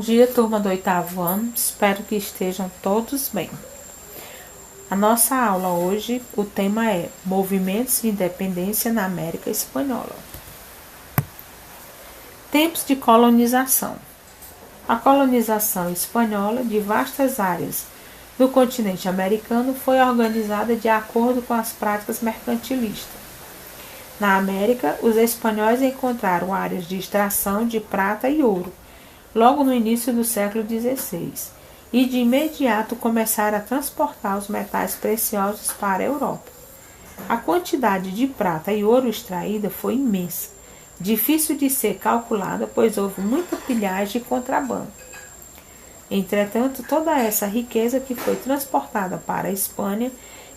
dia, turma do 8º ano. Espero que estejam todos bem. A nossa aula hoje, o tema é Movimentos de Independência na América Espanhola. Tempos de colonização. A colonização espanhola de vastas áreas do continente americano foi organizada de acordo com as práticas mercantilistas. Na América, os espanhóis encontraram áreas de extração de prata e ouro, logo no início do século XVI, e de imediato começaram a transportar os metais preciosos para a Europa. A quantidade de prata e ouro extraída foi imensa, difícil de ser calculada, pois houve muita pilhagem e contrabando. Entretanto, toda essa riqueza que foi transportada para a Espanha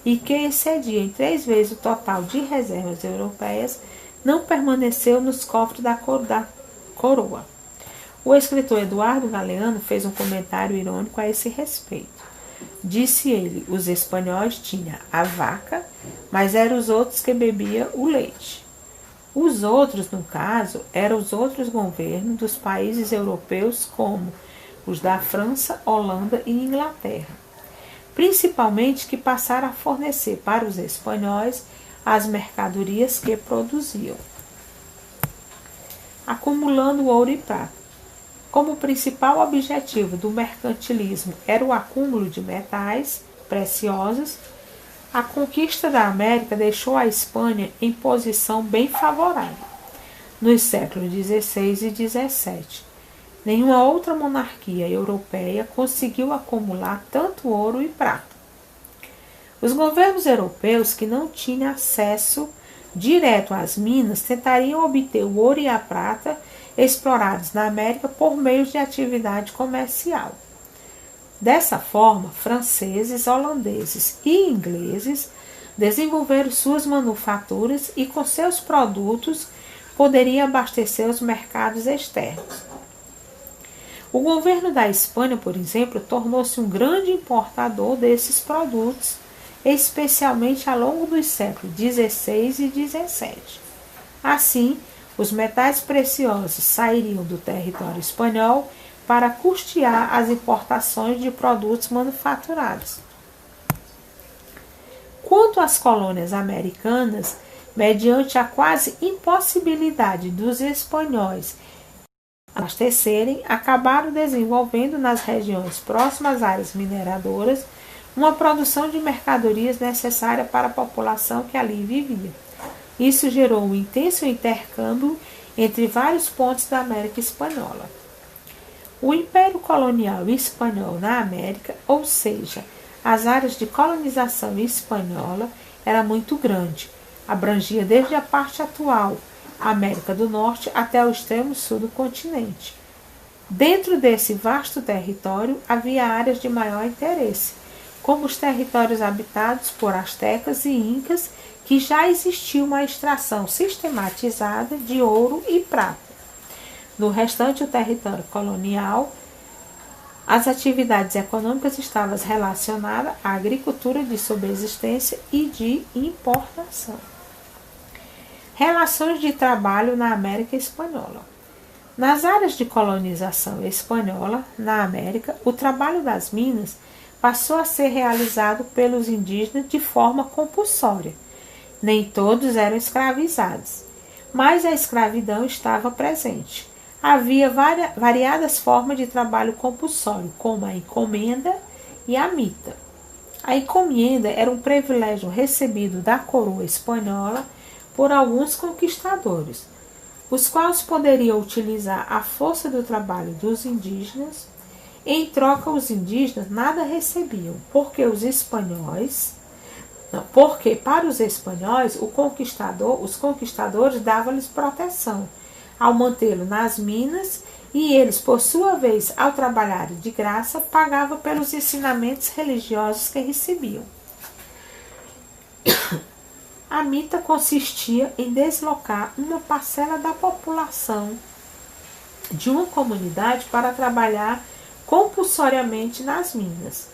e que excedia em 3 vezes o total de reservas europeias, não permaneceu nos cofres da coroa. O escritor Eduardo Galeano fez um comentário irônico a esse respeito. Disse ele: os espanhóis tinham a vaca, mas eram os outros que bebiam o leite. Os outros, no caso, eram os outros governos dos países europeus, como os da França, Holanda e Inglaterra, principalmente que passaram a fornecer para os espanhóis as mercadorias que produziam, acumulando ouro e prata. Como o principal objetivo do mercantilismo era o acúmulo de metais preciosos, a conquista da América deixou a Espanha em posição bem favorável. Nos séculos XVI e XVII, nenhuma outra monarquia europeia conseguiu acumular tanto ouro e prata. Os governos europeus que não tinham acesso direto às minas tentariam obter o ouro e a prata explorados na América por meio de atividade comercial. Dessa forma, franceses, holandeses e ingleses desenvolveram suas manufaturas e com seus produtos poderiam abastecer os mercados externos. O governo da Espanha, por exemplo, tornou-se um grande importador desses produtos, especialmente ao longo dos séculos XVI e XVII. Assim, os metais preciosos sairiam do território espanhol para custear as importações de produtos manufaturados. Quanto às colônias americanas, mediante a quase impossibilidade dos espanhóis abastecerem, acabaram desenvolvendo nas regiões próximas às áreas mineradoras uma produção de mercadorias necessária para a população que ali vivia. Isso gerou um intenso intercâmbio entre vários pontos da América Espanhola. O Império Colonial Espanhol na América, ou seja, as áreas de colonização espanhola, era muito grande, abrangia desde a parte atual, América do Norte, até o extremo sul do continente. Dentro desse vasto território havia áreas de maior interesse, como os territórios habitados por astecas e incas, que já existia uma extração sistematizada de ouro e prata. No restante do território colonial, as atividades econômicas estavam relacionadas à agricultura de subsistência e de importação. Relações de trabalho na América Espanhola. Nas áreas de colonização espanhola, na América, o trabalho das minas passou a ser realizado pelos indígenas de forma compulsória. Nem todos eram escravizados, mas a escravidão estava presente. Havia variadas formas de trabalho compulsório, como a encomenda e a mita. A encomenda era um privilégio recebido da coroa espanhola por alguns conquistadores, os quais poderiam utilizar a força do trabalho dos indígenas. Em troca, os indígenas nada recebiam, porque para os espanhóis, os conquistadores davam-lhes proteção ao mantê-lo nas minas, e eles, por sua vez, ao trabalharem de graça, pagavam pelos ensinamentos religiosos que recebiam. A mita consistia em deslocar uma parcela da população de uma comunidade para trabalhar compulsoriamente nas minas.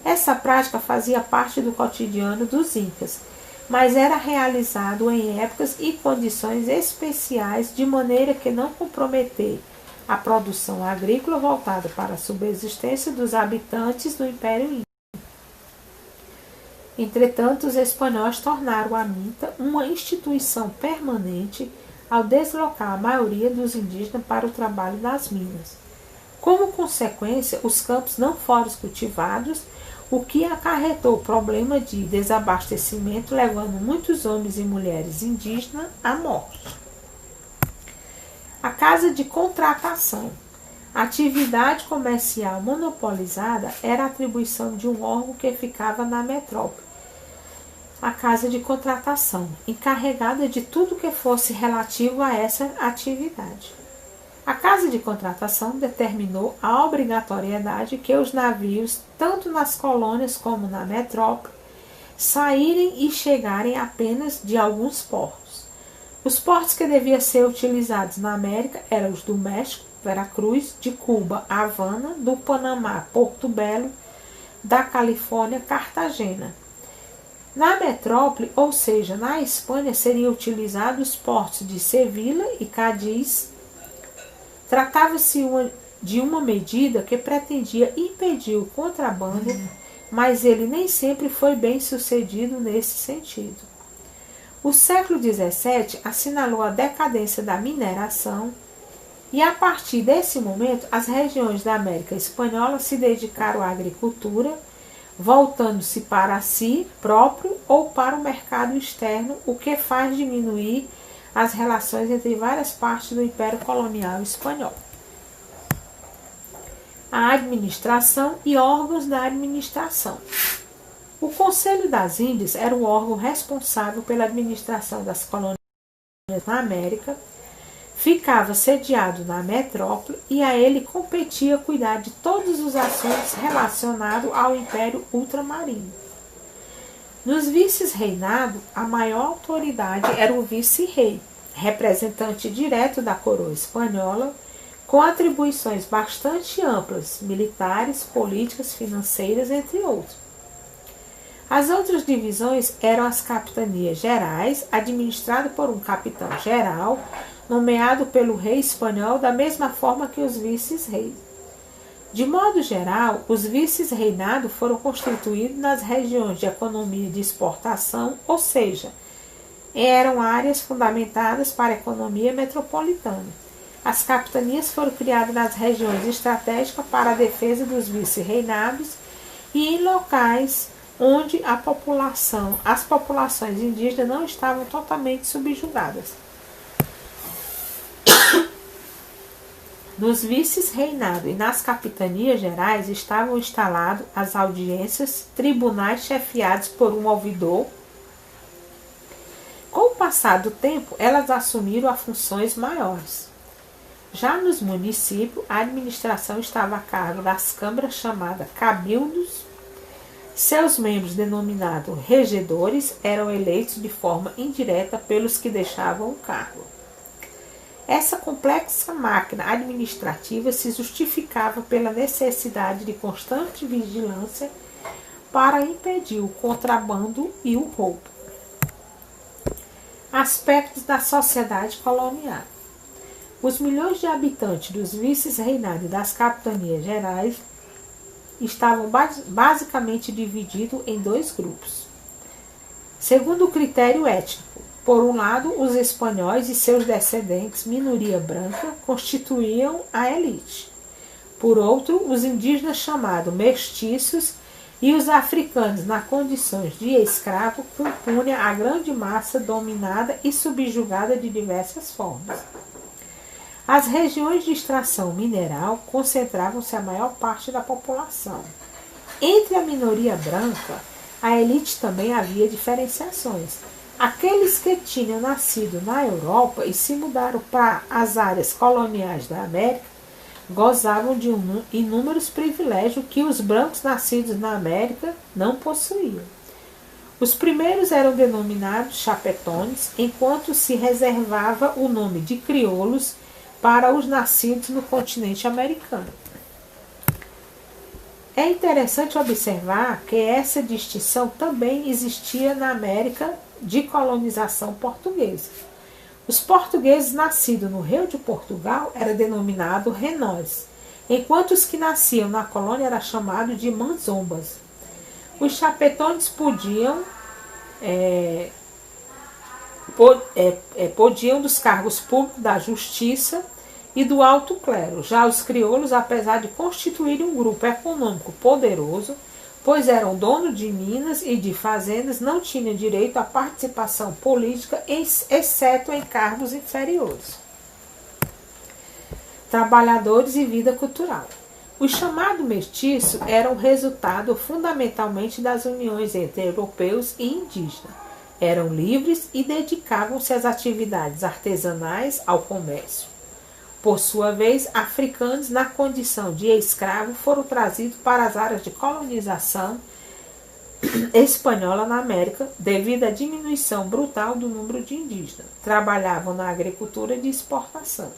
Essa prática fazia parte do cotidiano dos incas, mas era realizado em épocas e condições especiais, de maneira que não comprometer a produção agrícola voltada para a subsistência dos habitantes do Império Inca. Entretanto, os espanhóis tornaram a minta uma instituição permanente ao deslocar a maioria dos indígenas para o trabalho das minas. Como consequência, os campos não foram cultivados, o que acarretou o problema de desabastecimento, levando muitos homens e mulheres indígenas à morte. A casa de contratação. A atividade comercial monopolizada era a atribuição de um órgão que ficava na metrópole, a casa de contratação, encarregada de tudo que fosse relativo a essa atividade. A casa de contratação determinou a obrigatoriedade que os navios, tanto nas colônias como na metrópole, saírem e chegarem apenas de alguns portos. Os portos que deviam ser utilizados na América eram os do México, Veracruz, de Cuba, Havana, do Panamá, Porto Belo, da Califórnia, Cartagena. Na metrópole, ou seja, na Espanha, seriam utilizados os portos de Sevilha e Cádiz. Tratava-se de uma medida que pretendia impedir o contrabando, mas ele nem sempre foi bem sucedido nesse sentido. O século XVII assinalou a decadência da mineração e, a partir desse momento, as regiões da América Espanhola se dedicaram à agricultura, voltando-se para si próprio ou para o mercado externo, o que faz diminuir as relações entre várias partes do Império Colonial Espanhol. A administração e órgãos da administração. O Conselho das Índias era o órgão responsável pela administração das colônias na América, ficava sediado na metrópole e a ele competia cuidar de todos os assuntos relacionados ao Império Ultramarino. Nos vices-reinados, a maior autoridade era o vice-rei, representante direto da coroa espanhola, com atribuições bastante amplas, militares, políticas, financeiras, entre outros. As outras divisões eram as capitanias gerais, administradas por um capitão-geral, nomeado pelo rei espanhol da mesma forma que os vices-reis. De modo geral, os vices-reinados foram constituídos nas regiões de economia de exportação, ou seja, eram áreas fundamentadas para a economia metropolitana. As capitanias foram criadas nas regiões estratégicas para a defesa dos vice-reinados e em locais onde as populações indígenas não estavam totalmente subjugadas. Nos vices-reinados e nas capitanias gerais estavam instalados as audiências, tribunais chefiados por um ouvidor. Com o passar do tempo, elas assumiram as funções maiores. Já nos municípios, a administração estava a cargo das câmaras chamadas cabildos. Seus membros, denominados regedores, eram eleitos de forma indireta pelos que deixavam o cargo. Essa complexa máquina administrativa se justificava pela necessidade de constante vigilância para impedir o contrabando e o roubo. Aspectos da sociedade colonial. Os milhões de habitantes dos vices-reinados e das capitanias gerais estavam basicamente divididos em dois grupos. Segundo o critério étnico, por um lado, os espanhóis e seus descendentes, minoria branca, constituíam a elite. Por outro, os indígenas chamados mestiços e os africanos, na condições de escravo, compunham a grande massa dominada e subjugada de diversas formas. As regiões de extração mineral concentravam-se a maior parte da população. Entre a minoria branca, a elite também havia diferenciações. Aqueles que tinham nascido na Europa e se mudaram para as áreas coloniais da América gozavam de inúmeros privilégios que os brancos nascidos na América não possuíam. Os primeiros eram denominados chapetones, enquanto se reservava o nome de crioulos para os nascidos no continente americano. É interessante observar que essa distinção também existia na América de colonização portuguesa. Os portugueses nascidos no Rio de Portugal eram denominados renós, enquanto os que nasciam na colônia eram chamados de manzombas. Os chapetones podiam dos cargos públicos da justiça e do alto clero. Já os crioulos, apesar de constituírem um grupo econômico poderoso, pois eram donos de minas e de fazendas, não tinham direito à participação política, exceto em cargos inferiores. Trabalhadores e vida cultural. Os chamados mestiços eram resultado fundamentalmente das uniões entre europeus e indígenas. Eram livres e dedicavam-se às atividades artesanais, ao comércio. Por sua vez, africanos na condição de escravo foram trazidos para as áreas de colonização espanhola na América devido à diminuição brutal do número de indígenas. Trabalhavam na agricultura de exportação.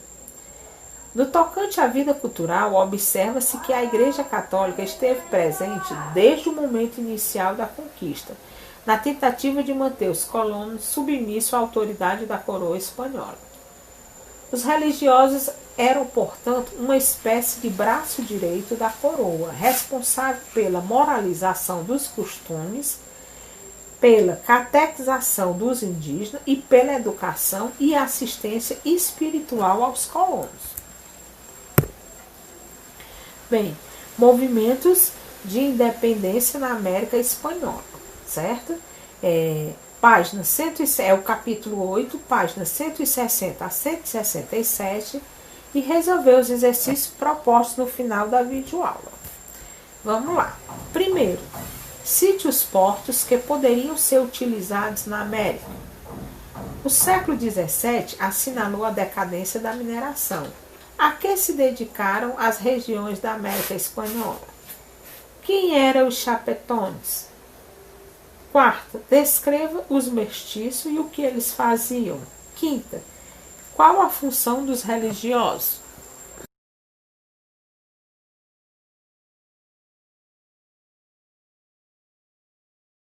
No tocante à vida cultural, observa-se que a Igreja Católica esteve presente desde o momento inicial da conquista, na tentativa de manter os colonos submissos à autoridade da coroa espanhola. Os religiosos eram, portanto, uma espécie de braço direito da coroa, responsável pela moralização dos costumes, pela catequização dos indígenas e pela educação e assistência espiritual aos colonos. Bem, movimentos de independência na América Espanhola, certo? Página 100, é o capítulo 8, páginas 160 a 167, e resolver os exercícios propostos no final da videoaula. Vamos lá. Primeiro, cite os portos que poderiam ser utilizados na América. O século XVII assinalou a decadência da mineração. A que se dedicaram as regiões da América Espanhola? Quem eram os chapetones? Quarta, descreva os mestiços e o que eles faziam. Quinta, qual a função dos religiosos?